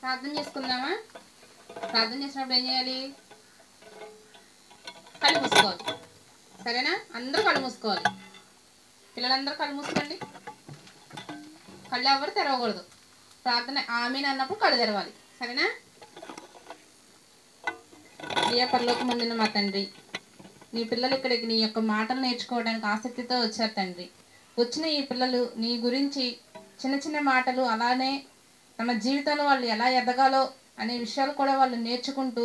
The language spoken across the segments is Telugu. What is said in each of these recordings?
ప్రార్థన చేసుకుందామా? ప్రార్థన చేసినప్పుడు ఏం చేయాలి? కళ్ళు మూసుకోవాలి. సరేనా? అందరూ కళ్ళు మూసుకోవాలి. పిల్లలందరూ కళ్ళు మూసుకోండి. కళ్ళు ఎవరు తెరవకూడదు. ప్రార్థన ఆమేన్ అన్నప్పుడు కళ్ళు తెరవాలి. సరేనా? ప్రియ పరలోకమందున్న మా తండ్రి, నీ పిల్లలు ఇక్కడికి నీ యొక్క మాటలు నేర్చుకోవడానికి ఆసక్తితో వచ్చారు తండ్రి. వచ్చిన ఈ పిల్లలు నీ గురించి చిన్న చిన్న మాటలు, అలానే తమ జీవితంలో వాళ్ళు ఎలా ఎదగాలో అనే విషయాలు కూడా వాళ్ళు నేర్చుకుంటూ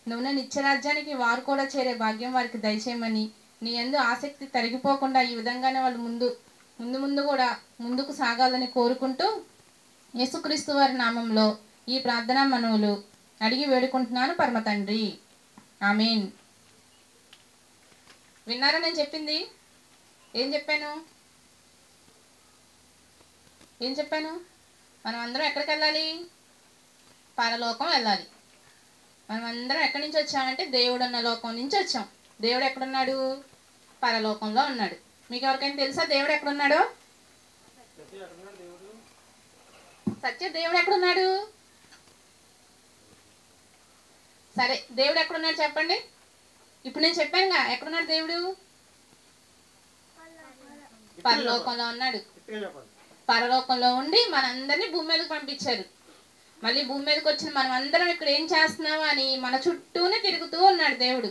నువ్వు నిత్యరాజ్యానికి వారు కూడా చేరే భాగ్యం వారికి దయచేయమని, నీ యందు ఆసక్తి తరిగిపోకుండా ఈ విధంగానే వాళ్ళు ముందు కూడా ముందుకు సాగాలని కోరుకుంటూ యేసుక్రీస్తు వారి నామంలో ఈ ప్రార్థనా మనవులు అడిగి వేడుకుంటున్నాను పరమ తండ్రి. ఆమేన్. విన్నారా నేను చెప్పింది? ఏం చెప్పాను? మనం అందరం ఎక్కడికి వెళ్ళాలి? పరలోకం వెళ్ళాలి. మనం అందరం ఎక్కడి నుంచి వచ్చామంటే దేవుడు అన్న లోకం నుంచి వచ్చాం. దేవుడు ఎక్కడున్నాడు? పరలోకంలో ఉన్నాడు. మీకు ఎవరికైనా తెలుసా దేవుడు ఎక్కడున్నాడో? సత్య దేవుడు ఎక్కడున్నాడు? సరే, దేవుడు ఎక్కడున్నాడు చెప్పండి. ఇప్పుడు నేను చెప్పానుగా ఎక్కడున్నాడు దేవుడు? పరలోకంలో ఉన్నాడు. పరలోకంలో ఉండి మనందరినీ భూమి మీదకి పంపించారు. మళ్ళీ భూమి మీదకి వచ్చిన మనం అందరం ఇక్కడ ఏం చేస్తున్నాము అని మన చుట్టూనే తిరుగుతూ ఉన్నాడు దేవుడు.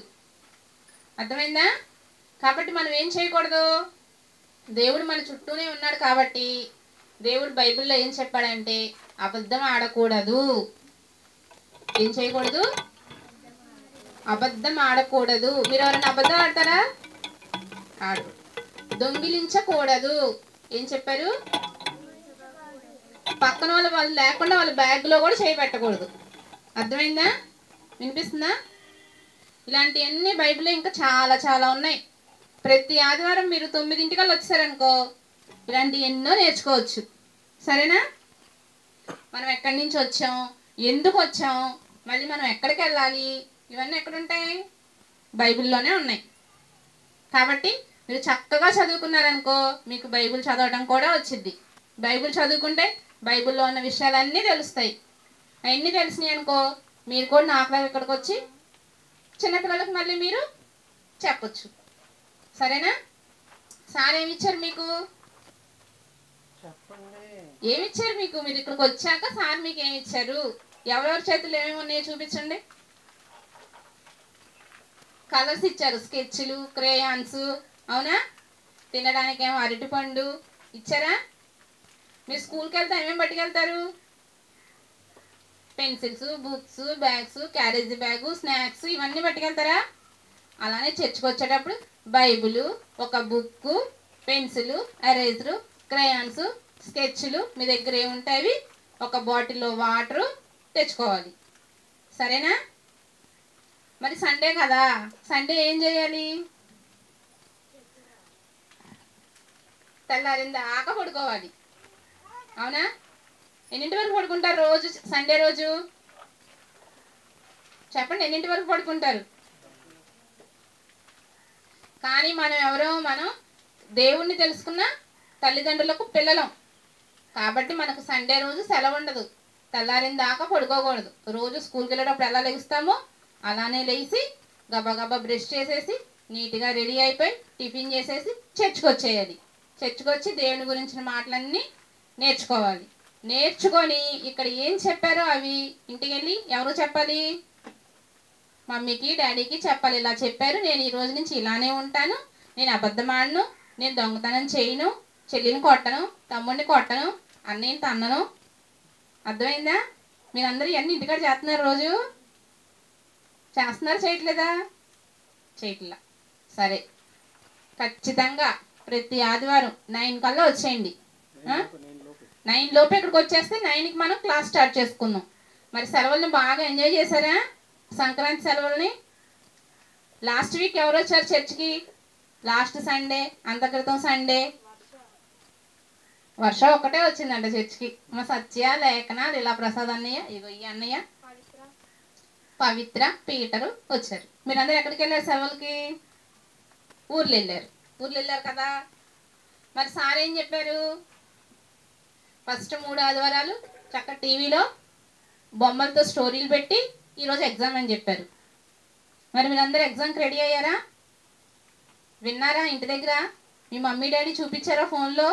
అర్థమైందా? కాబట్టి మనం ఏం చేయకూడదు? దేవుడు మన చుట్టూనే ఉన్నాడు కాబట్టి దేవుడు బైబిల్లో ఏం చెప్పాడంటే అబద్ధం ఆడకూడదు. ఏం చేయకూడదు? అబద్ధం ఆడకూడదు. మీరు ఎవరైనా అబద్ధం ఆడతారా? ఆడు. దొంగిలించకూడదు. ఏం చెప్పారు? పక్కన వాళ్ళు లేకుండా వాళ్ళ బ్యాగ్లో కూడా చేయి పెట్టకూడదు. అర్థమైందా? వినిపిస్తుందా? ఇలాంటివన్నీ బైబిల్లో ఇంకా చాలా చాలా ఉన్నాయి. ప్రతి ఆదివారం మీరు 9 వచ్చారనుకో ఇలాంటి ఎన్నో నేర్చుకోవచ్చు. సరేనా? మనం ఎక్కడి నుంచి వచ్చాం, ఎందుకు వచ్చాం, మళ్ళీ మనం ఎక్కడికి వెళ్ళాలి, ఇవన్నీ ఎక్కడుంటాయి? బైబిల్లోనే ఉన్నాయి. కాబట్టి మీరు చక్కగా చదువుకున్నారనుకో మీకు బైబిల్ చదవడం కూడా వచ్చింది. బైబిల్ చదువుకుంటే బైబిల్లో ఉన్న విషయాలన్నీ తెలుస్తాయి. అవన్నీ తెలిసినాయి అనుకో మీరు కూడా నాకు ఇక్కడికి వచ్చి చిన్నపిల్లలకు మళ్ళీ మీరు చెప్పొచ్చు. సరేనా? సార్ ఏమిచ్చారు మీకు? ఏమిచ్చారు మీకు? మీరు ఇక్కడికి వచ్చాక సార్ మీకు ఏమిచ్చారు? ఎవరెవరి చేతులు ఏమేమి ఉన్నాయో చూపించండి. కలర్స్ ఇచ్చారు, స్కెచ్లు, క్రేయాన్స్, అవునా? తినడానికి ఏమో అరటిపండు ఇచ్చారా? మీరు స్కూల్కి వెళ్తే ఏమేమి పట్టుకెళ్తారు? Pencils, books, bags, carriage bag, snacks ఇవన్నీ పట్టుకెళ్తారా? అలానే చర్చికి వచ్చేటప్పుడు బైబిల్, ఒక బుక్, పెన్సిల్, ఎరేజరు, క్రయాన్స్, స్కెచ్లు మీ దగ్గర ఏముంటాయి ఒక బాటిల్లో వాటరు తెచ్చుకోవాలి. సరేనా? మరి సండే కదా, సండే ఏం చేయాలి? తెల్లారిందాక పడుకోవాలి. అవునా? ఎన్నింటి వరకు పడుకుంటారు రోజు? సండే రోజు చెప్పండి, ఎన్నింటి వరకు పడుకుంటారు? కానీ మనం దేవుణ్ణి తెలుసుకున్న తల్లిదండ్రులకు పిల్లలం కాబట్టి మనకు సండే రోజు సెలవు ఉండదు. తెల్లారిందాకా పడుకోకూడదు. రోజు స్కూల్కి వెళ్ళేటప్పుడు ఎలా లెగుస్తామో అలానే లేచి గబగబా బ్రష్ చేసేసి నీట్గా రెడీ అయిపోయి టిఫిన్ చేసేసి చర్చికి వచ్చేయాలి. చర్చికి వచ్చి దేవుని గురించిన మాటలన్నీ నేర్చుకోవాలి. నేర్చుకొని ఇక్కడ ఏం చెప్పారో అవి ఇంటికి వెళ్ళి ఎవరు చెప్పాలి? మమ్మీకి, డాడీకి చెప్పాలి. ఇలా చెప్పారు, నేను ఈ రోజు నుంచి ఇలానే ఉంటాను, నేను అబద్ధం ఆడను, నేను దొంగతనం చేయను, చెల్లిని కొట్టను, తమ్ముడిని కొట్టను, అన్నయ్యని తన్నను. అర్థమైందా? మీరందరూ ఇవన్నీ ఇంటికాడ చేస్తున్నారు? రోజు చేస్తున్నారు, చేయట్లేదా? చేయట్లా. సరే, ఖచ్చితంగా ప్రతి ఆదివారం 9 కల్లా వచ్చేయండి. 9 లోపు ఇక్కడికి వచ్చేస్తే 9కి మనం క్లాస్ స్టార్ట్ చేసుకుందాం. మరి సెలవుల్ని బాగా ఎంజాయ్ చేశారా? సంక్రాంతి సెలవుల్ని. లాస్ట్ వీక్ ఎవరు వచ్చారు చర్చికి? లాస్ట్ సండే, అంత క్రితం సండే వర్ష ఒక్కటే వచ్చిందంట చర్చికి. మా సత్య, లేఖన, లీలా ప్రసాద్ అన్నయ్య, ఇగో ఈ అన్నయ్య, పవిత్ర, పీటరు వచ్చారు. మీరందరూ ఎక్కడికి వెళ్ళారు సెలవులకి? ఊర్లు వెళ్ళారు కదా. మరి సార్ ఏం చెప్పారు? ఫస్ట్ 3 ఆదివారాలు చక్క టీవీలో బొమ్మలతో స్టోరీలు పెట్టి ఈరోజు ఎగ్జామ్ అని చెప్పారు. మరి మీరందరూ ఎగ్జామ్కి రెడీ అయ్యారా? విన్నారా? ఇంటి దగ్గర మీ మమ్మీ డాడీ చూపించారా? ఫోన్లో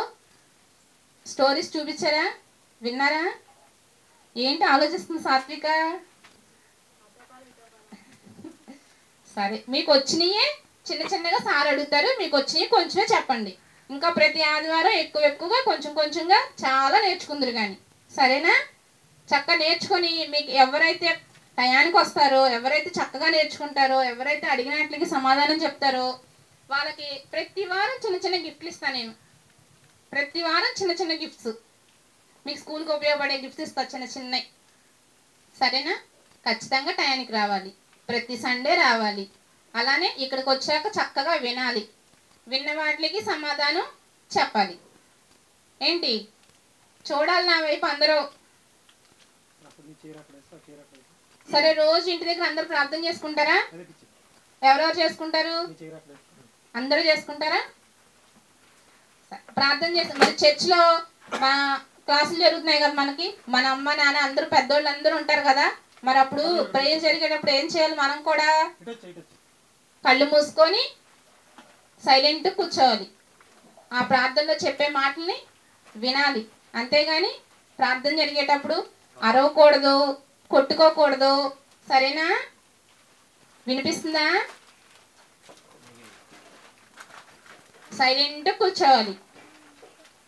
స్టోరీస్ చూపించారా? విన్నారా? ఏంటి ఆలోచిస్తుంది సాత్విక? సరే, మీకు వచ్చినాయే చిన్న చిన్నగా సార్ అడుగుతారు, మీకు వచ్చినాయి కొంచెమే చెప్పండి. ఇంకా ప్రతి ఆదివారం ఎక్కువగా కొంచెంగా చాలా నేర్చుకుందరు కానీ, సరేనా? చక్కగా నేర్చుకొని మీకు ఎవరైతే టయానికి వస్తారో, ఎవరైతే చక్కగా నేర్చుకుంటారో, ఎవరైతే అడిగినట్లకి సమాధానం చెప్తారో వాళ్ళకి ప్రతి వారం చిన్న చిన్న గిఫ్ట్లు ఇస్తాను నేను. ప్రతి వారం చిన్న చిన్న గిఫ్ట్స్, మీకు స్కూల్కి ఉపయోగపడే గిఫ్ట్స్ ఇస్తా చిన్న చిన్నవి. సరేనా? ఖచ్చితంగా టయానికి రావాలి, ప్రతి సండే రావాలి. అలానే ఇక్కడికి వచ్చాక చక్కగా వినాలి, విన్న వాటికి సమాధానం చెప్పాలి. ఏంటి చూడాలి నా వైపు అందరూ. సరే, రోజు ఇంటి దగ్గర అందరూ ప్రార్థన చేసుకుంటారా? ఎవరెవరు చేసుకుంటారు? అందరూ చేసుకుంటారా? ప్రార్థన చేసి మరి చర్చ్లో మా క్లాసులు జరుగుతున్నాయి కదా, మనకి మన అమ్మ నాన్న అందరూ పెద్దోళ్ళు అందరూ ఉంటారు కదా. మరి అప్పుడు ప్రేయర్ జరిగేటప్పుడు ఏం చేయాలి? మనం కూడా కళ్ళు మూసుకొని సైలెంట్ కూర్చోవాలి, ఆ ప్రార్థనలో చెప్పే మాటల్ని వినాలి. అంతేగాని ప్రార్థన జరిగేటప్పుడు అరవకూడదు, కొట్టుకోకూడదు. సరేనా? వినిపిస్తుందా? సైలెంట్ కూర్చోవాలి.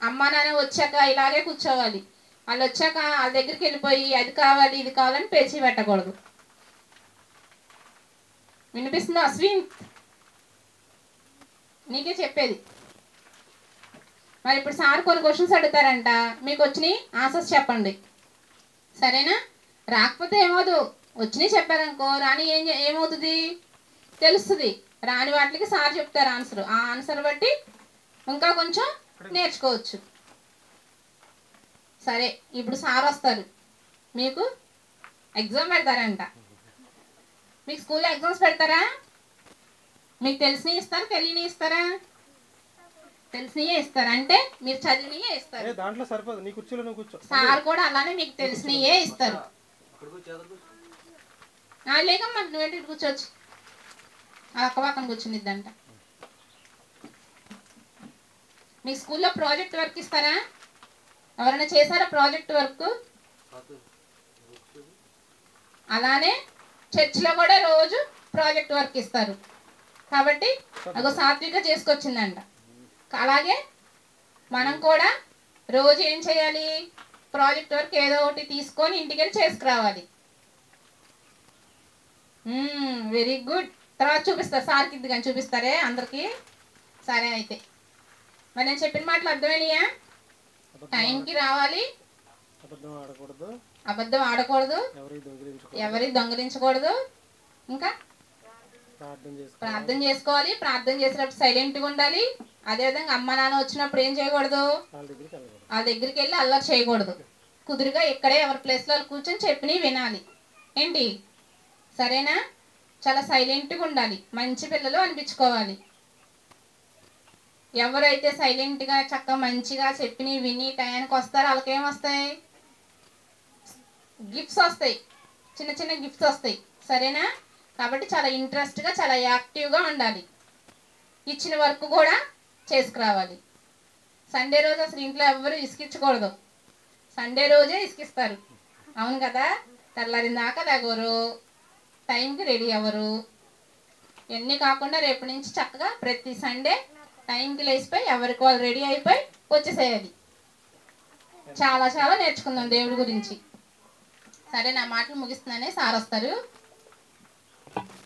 అమ్మ నాన్న వచ్చాక ఇలాగే కూర్చోవాలి. వాళ్ళు వచ్చాక వాళ్ళ దగ్గరికి వెళ్ళిపోయి అది కావాలి ఇది కావాలని పేచీ పెట్టకూడదు. వినిపిస్తుందా అశ్విన్? నీకే చెప్పేది. మరి ఇప్పుడు సార్ కొన్ని క్వశ్చన్స్ అడుగుతారంట, మీకు వచ్చినాయి ఆన్సర్స్ చెప్పండి. సరేనా? రాకపోతే ఏమవుదు, వచ్చినాయి చెప్పారనుకో, రాని ఏమవుతుంది తెలుస్తుంది. రాని వాటికి సార్ చెప్తారు ఆన్సర్, ఆ ఆన్సర్ బట్టి ఇంకా కొంచెం నేర్చుకోవచ్చు. సరే, ఇప్పుడు సార్ వస్తారు, మీకు ఎగ్జామ్ పెడతారంట. మీకు స్కూల్లో ఎగ్జామ్స్ పెడతారా? మీకు తెలిసినవి ఇస్తారు, తెలియని ఇస్తారా? తెలిసినయే ఇస్తారు, అంటే మీరు చదివినయే ఇస్తారు. దాంట్లో సరిపోదు, నీ కుర్చీలో నువ్వు కూర్చో. సార్ కూడా అలానే మీకు తెలిసినయే ఇస్తారు. లేకమ్మా, నువ్వేంటి కూర్చోవచ్చు, అక్క పక్కన కూర్చునిద్దంట. మీ స్కూల్లో ప్రాజెక్ట్ వర్క్ ఇస్తారా? ఎవరైనా చేశారా ప్రాజెక్ట్ వర్క్? అలానే చర్చిలో కూడా రోజు ప్రాజెక్ట్ వర్క్ ఇస్తారు. కాబట్టి అగో సాత్విక చేసుకొచ్చిందంట. అలాగే మనం కూడా రోజు ఏం చేయాలి? ప్రాజెక్ట్ వర్క్ ఏదో ఒకటి తీసుకొని ఇంటికి వెళ్ళి చేసుకురావాలి. Very good. తర్వాత చూపిస్తారు సార్కి, ఇది కానీ చూపిస్తారే అందరికి. సరే, అయితే మరి నేను చెప్పిన మాటలు అర్థమైనయా? టైంకి రావాలి, అబద్ధం ఆడకూడదు, ఎవరి దొంగిలించకూడదు, ఇంకా ప్రార్థన చేసుకోవాలి. ప్రార్థన చేసినప్పుడు సైలెంట్గా ఉండాలి. అదేవిధంగా అమ్మ నాన్న వచ్చినప్పుడు ఏం చేయకూడదు? వాళ్ళ దగ్గరికి వెళ్ళి అల్లరి చేయకూడదు. కుదురుగా ఇక్కడే ఎవరి ప్లేస్లో వాళ్ళు కూర్చొని చెప్పినవి వినాలి. ఏంటి? సరేనా? చాలా సైలెంట్గా ఉండాలి, మంచి పిల్లలు అనిపించుకోవాలి. ఎవరైతే సైలెంట్గా చక్కగా మంచిగా చెప్పినవి విని టయానికి వస్తారో వాళ్ళకి ఏం వస్తాయి? గిఫ్ట్స్ వస్తాయి, చిన్న చిన్న గిఫ్ట్స్ వస్తాయి. సరేనా? కాబట్టి చాలా ఇంట్రెస్ట్గా, చాలా యాక్టివ్గా ఉండాలి. ఇచ్చిన వర్క్ కూడా చేసుకురావాలి. సండే రోజు అసలు ఇంట్లో ఎవరు ఇసుకించకూడదు. సండే రోజే ఇసుకిస్తారు, అవును కదా? తెల్లారిన దాకా లేగరు, టైంకి రెడీ అవ్వరు. ఇవన్నీ కాకుండా రేపు నుంచి చక్కగా ప్రతి సండే టైంకి లేచిపోయి ఎవరికి వాళ్ళు రెడీ అయిపోయి వచ్చేసేయాలి. చాలా చాలా నేర్చుకుందాం దేవుడి గురించి. సరే, నా మాటలు ముగిస్తున్నానే, సార్ వస్తారు.